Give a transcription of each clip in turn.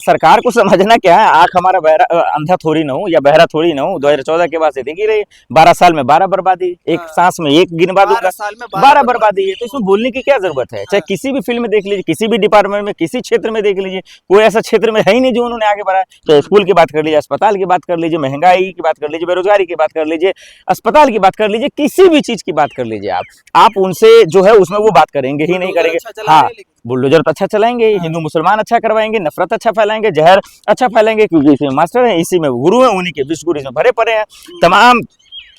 सरकार को समझना क्या है, आंख हमारा अंधा थोड़ी ना हो या बहरा थोड़ी ना हो। 2014 के बाद से देखी रही, 12 साल में 12 बर्बादी, एक सांस में एक गिनवा दूंगा, 12 साल में 12 बर्बादी है। तो इसमें बोलने की क्या जरूरत है? चाहे किसी भी फील्ड में देख लीजिए, किसी भी डिपार्टमेंट में, किसी क्षेत्र में देख लीजिए, कोई ऐसा क्षेत्र में है ही नहीं जो उन्होंने आगे बढ़ाया। तो स्कूल की बात कर लीजिए, अस्पताल की बात कर लीजिए, महंगाई की बात कर लीजिए, बेरोजगारी की बात कर लीजिए, अस्पताल की बात कर लीजिए, किसी भी चीज की बात कर लीजिए, आप उनसे जो है उसमें वो बात करेंगे ही नहीं करेंगे। हाँ, बुलडोजर तो अच्छा चलाएंगे, हिंदू मुसलमान अच्छा करवाएंगे, नफरत अच्छा फैलाएंगे, जहर अच्छा फैलाएंगे, क्योंकि इसी में मास्टर है, इसी में गुरु है, उन्हीं के विश्व गुरु इसमें भरे पड़े हैं। तमाम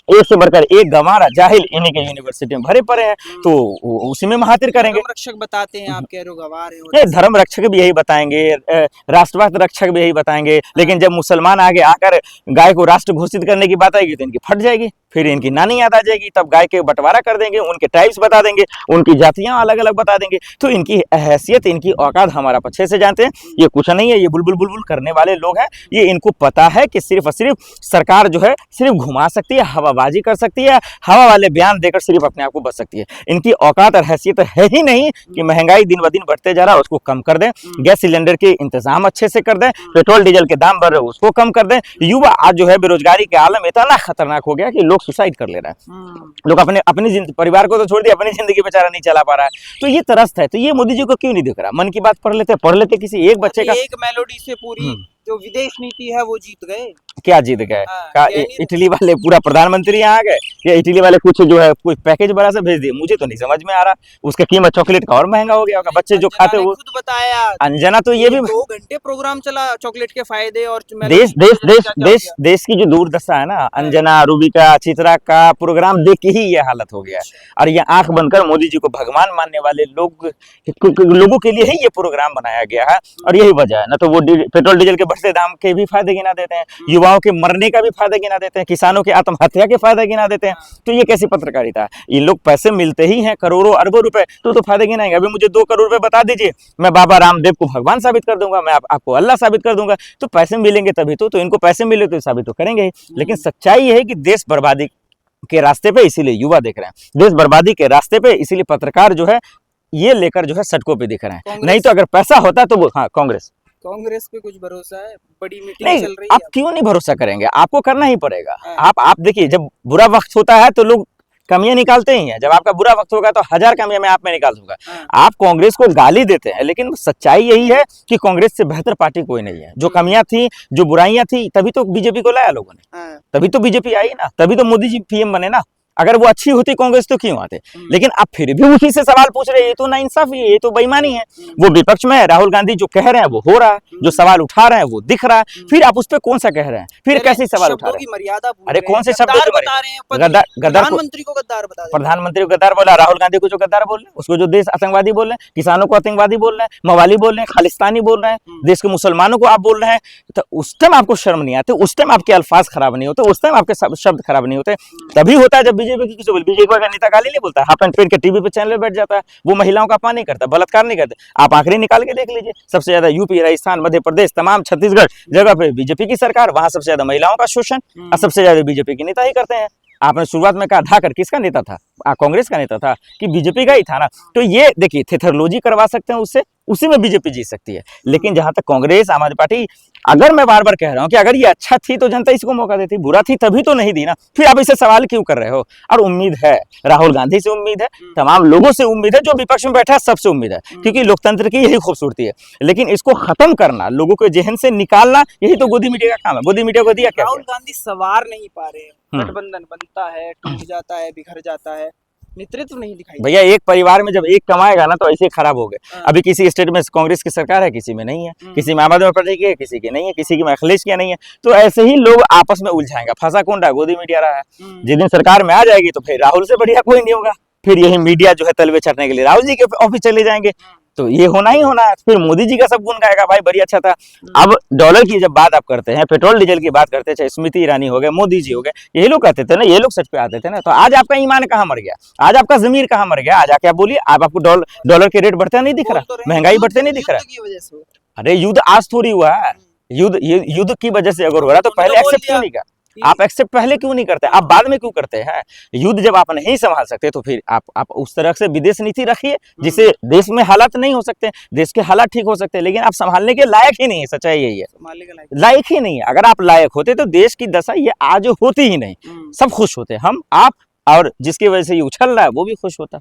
एक से बढ़कर एक गंवारा जाहिल इन्हीं के यूनिवर्सिटी में भरे पड़े हैं, तो उसी में महातिर करेंगे। धर्म रक्षक बताते हैं, आप कह रहे हो गवार है, धर्म रक्षक भी यही बताएंगे, राष्ट्रवाद रक्षक भी यही बताएंगे, लेकिन जब मुसलमान आगे आकर गाय को राष्ट्र घोषित करने की बात आएगी तो इनकी फट जाएगी, फिर इनकी नानी याद आ जाएगी, तब गाय के बंटवारा कर देंगे, उनके टाइप्स बता देंगे, उनकी जातियां अलग अलग बता देंगे। तो इनकी हैसियत, इनकी औकात हमारा अच्छे से जानते हैं। ये कुछ नहीं है, ये बुलबुल बुलबुल करने वाले लोग हैं। ये इनको पता है कि सिर्फ और सिर्फ सरकार जो है सिर्फ घुमा सकती है, हवाबाजी कर सकती है, हवा वाले बयान देकर सिर्फ अपने आप को बच सकती है। इनकी औकात और हैसियत है ही नहीं कि महंगाई दिन ब दिन बढ़ते जा रहा है उसको कम कर दें, गैस सिलेंडर के इंतजाम अच्छे से कर दें, पेट्रोल डीजल के दाम बढ़ रहे उसको कम कर दें। युवा आज जो है बेरोजगारी के आलम इतना खतरनाक हो गया कि लोग सुसाइड कर ले रहा है। लोग अपने परिवार को तो छोड़ दिया, अपनी जिंदगी बेचारा नहीं चला पा रहा है। तो ये तरस है। तो ये मोदी जी को क्यों नहीं दिख रहा? मन की बात पढ़ लेते किसी एक बच्चे का। एक मेलोडी से पूरी जो विदेश नीति है वो जीत गए। क्या जीत गए? इटली वाले पूरा प्रधानमंत्री यहाँ आ गए या इटली वाले कुछ जो है कोई पैकेज बड़ा सा भेज दिए? मुझे तो नहीं समझ में आ रहा। उसका कीमत चॉकलेट का और महंगा हो गया होगा। बच्चे जो खाते वो खुद बताया, अंजना तो ये भी 2 घंटे प्रोग्राम चला, चॉकलेट के फायदे और देश की जो दुर्दशा है ना, अंजना, रूबिका, चित्रा का प्रोग्राम देख के ही ये हालत हो गया। और ये आंख बनकर मोदी जी को भगवान मानने वाले लोगों के लिए ही ये प्रोग्राम बनाया गया है। और यही वजह है, ना तो वो पेट्रोल डीजल के बढ़ते दाम के भी फायदे गिना देते हैं, युवाओं के मरने का भी फायदा गिना देते हैं, किसानों के आत्महत्या के फायदा गिना देते हैं। तो ये कैसी पत्रकारिता? ये लोग पैसे मिलते ही हैं करोड़ों अरबों रुपए, तो फायदा गिनाएंगे। अभी मुझे 2 करोड़ रुपए बता दीजिए, मैं बाबा रामदेव को भगवान साबित कर दूंगा, मैं आपको अल्लाह साबित कर दूंगा। तो पैसे मिलेंगे तभी तो इनको पैसे मिले तो साबित तो करेंगे ही। लेकिन सच्चाई ये है कि देश बर्बादी के रास्ते पे इसीलिए युवा देख रहे हैं, देश बर्बादी के रास्ते पे इसीलिए पत्रकार जो है ये लेकर जो है सड़कों पे दिख रहे हैं। नहीं तो अगर पैसा होता तो वो कांग्रेस पे कुछ भरोसा है? बड़ी मीटिंग नहीं, चल रही है। आप क्यों नहीं भरोसा करेंगे? आपको करना ही पड़ेगा। आप देखिए, जब बुरा वक्त होता है तो लोग कमियां निकालते ही हैं। जब आपका बुरा वक्त होगा तो 1000 कमियां मैं आप में निकाल दूंगा। आप कांग्रेस को गाली देते हैं, लेकिन सच्चाई यही है कि कांग्रेस से बेहतर पार्टी कोई नहीं है। जो कमियां थी, जो बुराइयां थी, तभी तो बीजेपी को लाया लोगों ने, तभी तो बीजेपी आई ना, तभी तो मोदी जी पीएम बने ना। अगर वो अच्छी होती कांग्रेस तो क्यों आते? लेकिन आप फिर भी उसी से सवाल पूछ रहे हैं, ये तो नाइंसाफी है, ये तो बेईमानी है। वो विपक्ष में है, राहुल गांधी जो कह रहे हैं वो हो रहा है, जो सवाल उठा रहे हैं वो दिख रहा है, फिर आप उस पर कौन सा कह रहे हैं? फिर कैसे सवाल उठा रहे हैं? अरे कौन से शब्द बता रहे हैं? प्रधानमंत्री को गद्दार बता रहे हैं, प्रधानमंत्री को गद्दार बोला, राहुल गांधी को जो गद्दार बोल रहे हैं, उसको जो देश आतंकवादी बोल रहे हैं, किसानों को आतंकवादी बोल रहे हैं, मवाली बोल रहे हैं, खालिस्तानी बोल रहे हैं, देश के मुसलमानों को आप बोल रहे हैं। तो उस टाइम आपको शर्म नहीं आती, उस टाइम आपके अल्फाज खराब नहीं होते, उस टाइम आपके शब्द खराब नहीं होते। तभी होता है जब बीजेपी की किसी बीजेपी का नेता गाली नहीं बोलता, हाफ पैंट पहन के टीवी पे चैनल पे बैठ जाता है, वो महिलाओं का अपमान नहीं करता, बलात्कार नहीं करता। आप आंकड़े निकाल के देख लीजिए, सबसे ज्यादा यूपी, राजस्थान, मध्य प्रदेश, तमाम छत्तीसगढ़ जगह पे बीजेपी की सरकार, वहां सबसे ज्यादा महिलाओं का शोषण और सबसे ज्यादा बीजेपी के नेता ही करते हैं। आपने शुरुआत में कहा धाकर किसका नेता था? कांग्रेस का नेता था कि बीजेपी का ही था ना। तो ये देखिए, थेथरोलॉजी करवा सकते हैं उससे, उसी में बीजेपी जीत सकती है। लेकिन जहां तक कांग्रेस, आम आदमी पार्टी, अगर मैं बार बार कह रहा हूं कि अगर ये अच्छा थी तो जनता इसको मौका देती, बुरा थी तभी तो नहीं दी ना। फिर आप इसे सवाल क्यों कर रहे हो? और उम्मीद है, राहुल गांधी से उम्मीद है, तमाम लोगों से उम्मीद है, जो विपक्ष में बैठा है सबसे उम्मीद है, क्योंकि लोकतंत्र की यही खूबसूरती है। लेकिन इसको खत्म करना, लोगों के जहन से निकालना, यही तो गोदी मीडिया का काम है। गोदी मीडिया को दिया क्या? राहुल गांधी सवार नहीं पा रहे, गठबंधन बनता है, टूट जाता है, बिखर जाता है, नेतृत्व नहीं दिखाई। भैया, एक परिवार में जब एक कमाएगा ना तो ऐसे खराब हो गए। अभी किसी स्टेट में कांग्रेस की सरकार है, किसी में नहीं है, किसी में आम आदमी पार्टी की है, किसी की नहीं है, किसी की में अखिलेश की नहीं है। तो ऐसे ही लोग आपस में उलझाएंगे। फंसा कौन रहा? गोदी मीडिया रहा है। जिस दिन सरकार में आ जाएगी तो फिर राहुल से बढ़िया कोई नहीं होगा। फिर यही मीडिया जो है तलवे चढ़ने के लिए राहुल जी के ऑफिस चले जाएंगे। तो ये होना ही होना है। फिर मोदी जी का सब गुण गाएगा, भाई बड़ी अच्छा था। अब डॉलर की जब बात आप करते हैं, पेट्रोल डीजल की बात करते हैं, चाहे स्मृति ईरानी हो गए, मोदी जी हो गए, यही लोग कहते थे ना, ये लोग सच पे आते थे ना। तो आज आपका ईमान कहाँ मर गया? आज आपका जमीर कहाँ मर गया? आज आके आप बोलिए, आपको डॉलर के रेट बढ़ते नहीं दिख रहा, महंगाई बढ़ते नहीं दिख रहा। अरे युद्ध आज थोड़ी हुआ है, युद्ध की वजह से अगर हो रहा तो पहले एक्सेप्ट क्यों नहीं किया? आप एक्सेप्ट पहले क्यों नहीं करते, आप बाद में क्यों करते हैं? युद्ध जब आप नहीं संभाल सकते तो फिर आप उस तरह से विदेश नीति रखिए जिससे देश में हालात नहीं हो सकते, देश के हालात ठीक हो सकते हैं, लेकिन आप संभालने के लायक ही नहीं है, सच्चाई यही है, संभालने के लायक लायक ही नहीं है। अगर आप लायक होते तो देश की दशा ये आज होती ही नहीं, सब खुश होते, हम, आप और जिसकी वजह से ये उछल रहा है वो भी खुश होता।